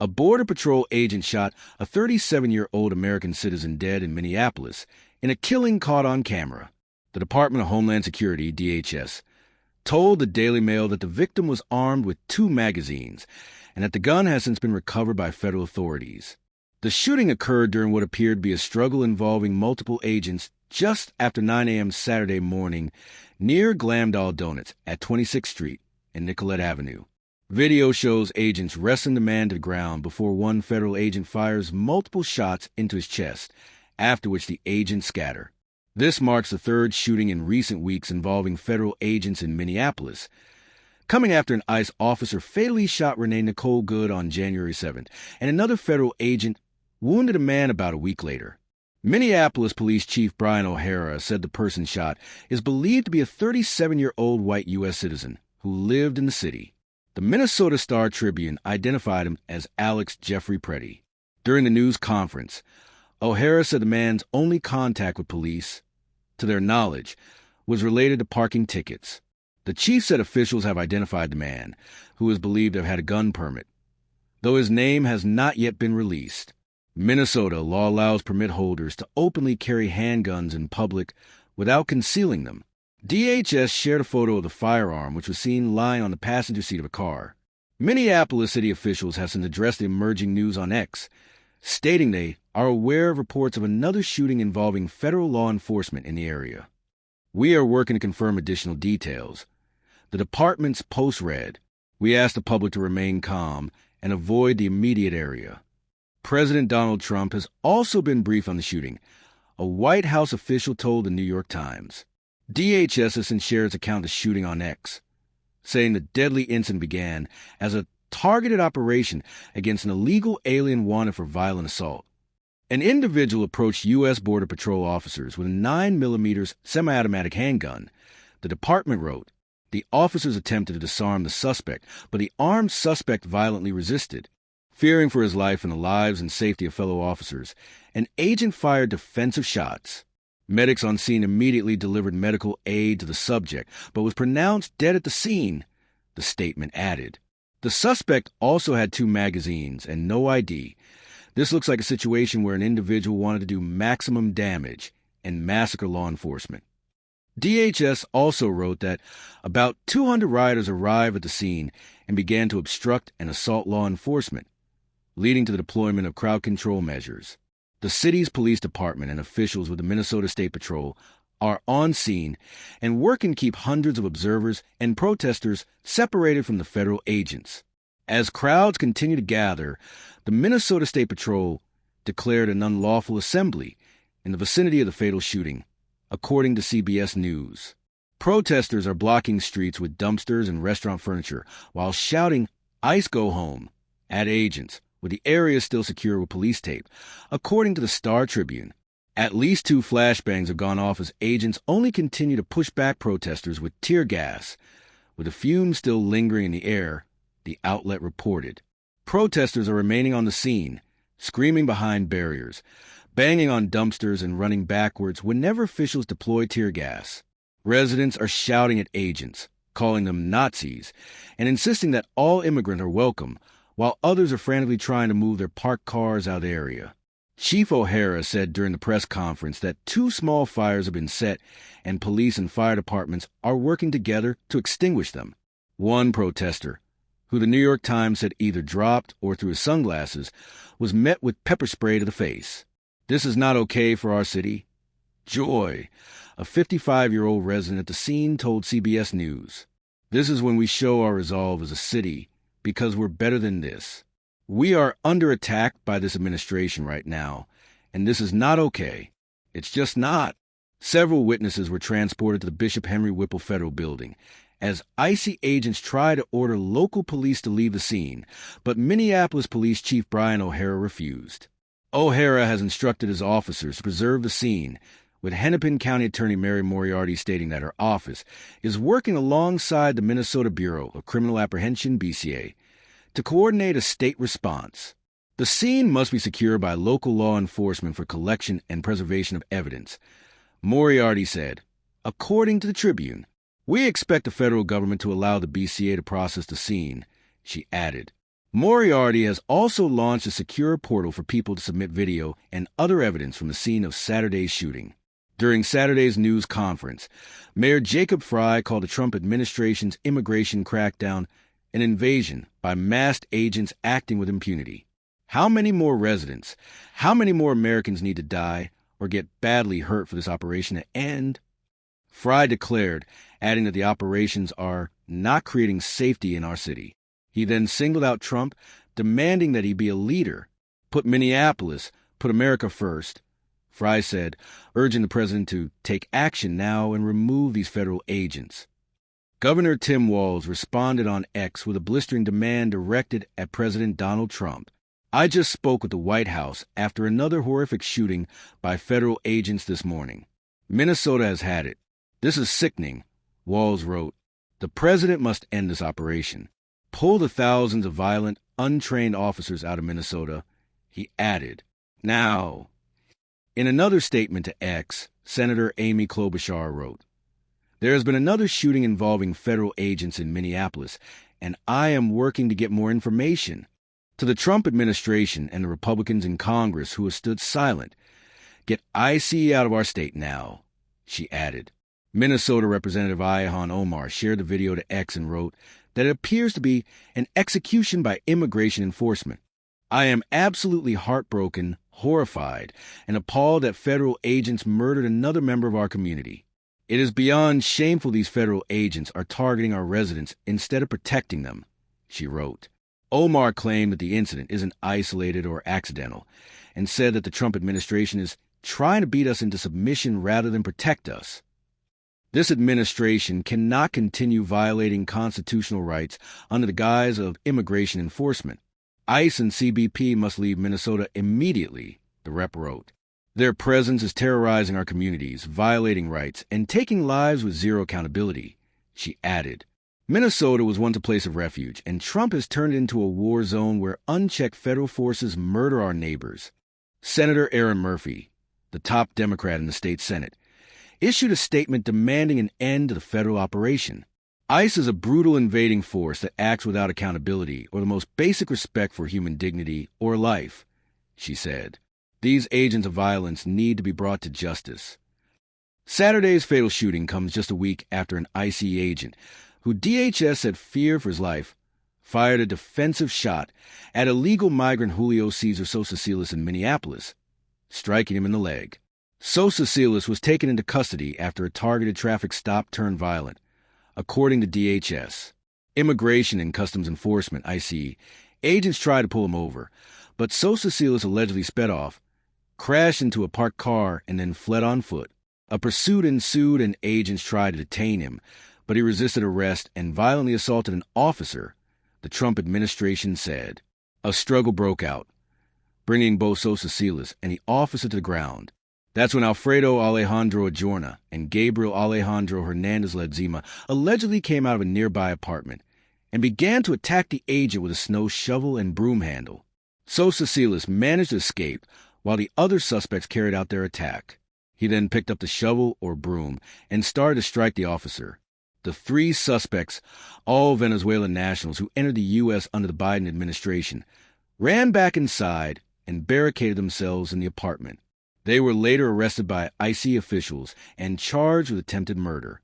A Border Patrol agent shot a 37-year-old American citizen dead in Minneapolis in a killing caught on camera. The Department of Homeland Security, DHS, told the Daily Mail that the victim was armed with 2 magazines and that the gun has since been recovered by federal authorities. The shooting occurred during what appeared to be a struggle involving multiple agents just after 9 a.m. Saturday morning near Glamdall Donuts at 26th Street and Nicollet Avenue. Video shows agents wrestling the man to the ground before one federal agent fires multiple shots into his chest, after which the agents scatter. This marks the 3rd shooting in recent weeks involving federal agents in Minneapolis, coming after an ICE officer fatally shot Renee Nicole Good on January 7th, and another federal agent wounded a man about a week later. Minneapolis Police Chief Brian O'Hara said the person shot is believed to be a 37-year-old white U.S. citizen who lived in the city. The Minnesota Star-Tribune identified him as Alex Jeffrey Preddy. During the news conference, O'Hara said the man's only contact with police, to their knowledge, was related to parking tickets. The chief said officials have identified the man, who is believed to have had a gun permit, though his name has not yet been released. Minnesota law allows permit holders to openly carry handguns in public without concealing them. DHS shared a photo of the firearm, which was seen lying on the passenger seat of a car. Minneapolis city officials have since addressed the emerging news on X, stating they are aware of reports of another shooting involving federal law enforcement in the area. We are working to confirm additional details. The department's post read, "We ask the public to remain calm and avoid the immediate area." President Donald Trump has also been briefed on the shooting, a White House official told the New York Times. DHS has since shared its account of the shooting on X, saying the deadly incident began as a targeted operation against an illegal alien wanted for violent assault. An individual approached U.S. Border Patrol officers with a 9mm semi-automatic handgun. The department wrote, the officers attempted to disarm the suspect, but the armed suspect violently resisted. Fearing for his life and the lives and safety of fellow officers, an agent fired defensive shots. Medics on scene immediately delivered medical aid to the subject, but was pronounced dead at the scene, the statement added. The suspect also had 2 magazines and no ID. This looks like a situation where an individual wanted to do maximum damage and massacre law enforcement. DHS also wrote that about 200 rioters arrived at the scene and began to obstruct and assault law enforcement, leading to the deployment of crowd control measures. The city's police department and officials with the Minnesota State Patrol are on scene and working to keep hundreds of observers and protesters separated from the federal agents. As crowds continue to gather, the Minnesota State Patrol declared an unlawful assembly in the vicinity of the fatal shooting, according to CBS News. Protesters are blocking streets with dumpsters and restaurant furniture while shouting, "ICE go home," at agents, with the area still secure with police tape, according to the Star-Tribune. At least 2 flashbangs have gone off as agents only continue to push back protesters with tear gas, with the fumes still lingering in the air, the outlet reported. Protesters are remaining on the scene, screaming behind barriers, banging on dumpsters and running backwards whenever officials deploy tear gas. Residents are shouting at agents, calling them Nazis, and insisting that all immigrants are welcome, while others are frantically trying to move their parked cars out of the area. Chief O'Hara said during the press conference that 2 small fires have been set and police and fire departments are working together to extinguish them. One protester, who the New York Times said either dropped or threw his sunglasses, was met with pepper spray to the face. "This is not okay for our city." Joy, a 55-year-old resident at the scene, told CBS News, "This is when we show our resolve as a city, because we're better than this. We are under attack by this administration right now, and this is not okay. It's just not." Several witnesses were transported to the Bishop Henry Whipple Federal Building as icy agents tried to order local police to leave the scene, but Minneapolis Police Chief Brian O'Hara refused. O'Hara has instructed his officers to preserve the scene, with Hennepin County Attorney Mary Moriarty stating that her office is working alongside the Minnesota Bureau of Criminal Apprehension, BCA, to coordinate a state response. The scene must be secured by local law enforcement for collection and preservation of evidence. Moriarty said, according to the Tribune, "We expect the federal government to allow the BCA to process the scene," she added. Moriarty has also launched a secure portal for people to submit video and other evidence from the scene of Saturday's shooting. During Saturday's news conference, Mayor Jacob Frey called the Trump administration's immigration crackdown an invasion by masked agents acting with impunity. How many more residents, how many more Americans need to die or get badly hurt for this operation to end? Frey declared, adding that the operations are not creating safety in our city. He then singled out Trump, demanding that he be a leader, put Minneapolis, put America first. Frey said, urging the president to take action now and remove these federal agents. Governor Tim Walz responded on X with a blistering demand directed at President Donald Trump. I just spoke with the White House after another horrific shooting by federal agents this morning. Minnesota has had it. This is sickening, Walz wrote. The president must end this operation. Pull the thousands of violent, untrained officers out of Minnesota, he added. Now, in another statement to X, Senator Amy Klobuchar wrote, there has been another shooting involving federal agents in Minneapolis, and I am working to get more information. To the Trump administration and the Republicans in Congress who have stood silent, get ICE out of our state now, she added. Minnesota Representative Ilhan Omar shared the video to X and wrote that it appears to be an execution by immigration enforcement. I am absolutely heartbroken, horrified, and appalled that federal agents murdered another member of our community. It is beyond shameful these federal agents are targeting our residents instead of protecting them, she wrote. Omar claimed that the incident isn't isolated or accidental, and said that the Trump administration is trying to beat us into submission rather than protect us. This administration cannot continue violating constitutional rights under the guise of immigration enforcement. ICE and CBP must leave Minnesota immediately, the rep wrote. Their presence is terrorizing our communities, violating rights, and taking lives with zero accountability, she added. Minnesota was once a place of refuge, and Trump has turned it into a war zone where unchecked federal forces murder our neighbors. Senator Aaron Murphy, the top Democrat in the state Senate, issued a statement demanding an end to the federal operation. ICE is a brutal invading force that acts without accountability or the most basic respect for human dignity or life, she said. These agents of violence need to be brought to justice. Saturday's fatal shooting comes just a week after an ICE agent, who DHS said feared for his life, fired a defensive shot at illegal migrant Julio Cesar Sosasilis in Minneapolis, striking him in the leg. Sosasilis was taken into custody after a targeted traffic stop turned violent, according to DHS. Immigration and Customs Enforcement, ICE, agents tried to pull him over, but Sosasilis allegedly sped off, crashed into a parked car, and then fled on foot. A pursuit ensued and agents tried to detain him, but he resisted arrest and violently assaulted an officer, the Trump administration said. A struggle broke out, bringing both Sosasilis and the officer to the ground. That's when Alfredo Alejandro Adjorna and Gabriel Alejandro Hernandez Ledzima allegedly came out of a nearby apartment and began to attack the agent with a snow shovel and broom handle. Sosasilis managed to escape while the other suspects carried out their attack. He then picked up the shovel or broom and started to strike the officer. The three suspects, all Venezuelan nationals who entered the U.S. under the Biden administration, ran back inside and barricaded themselves in the apartment. They were later arrested by ICE officials and charged with attempted murder.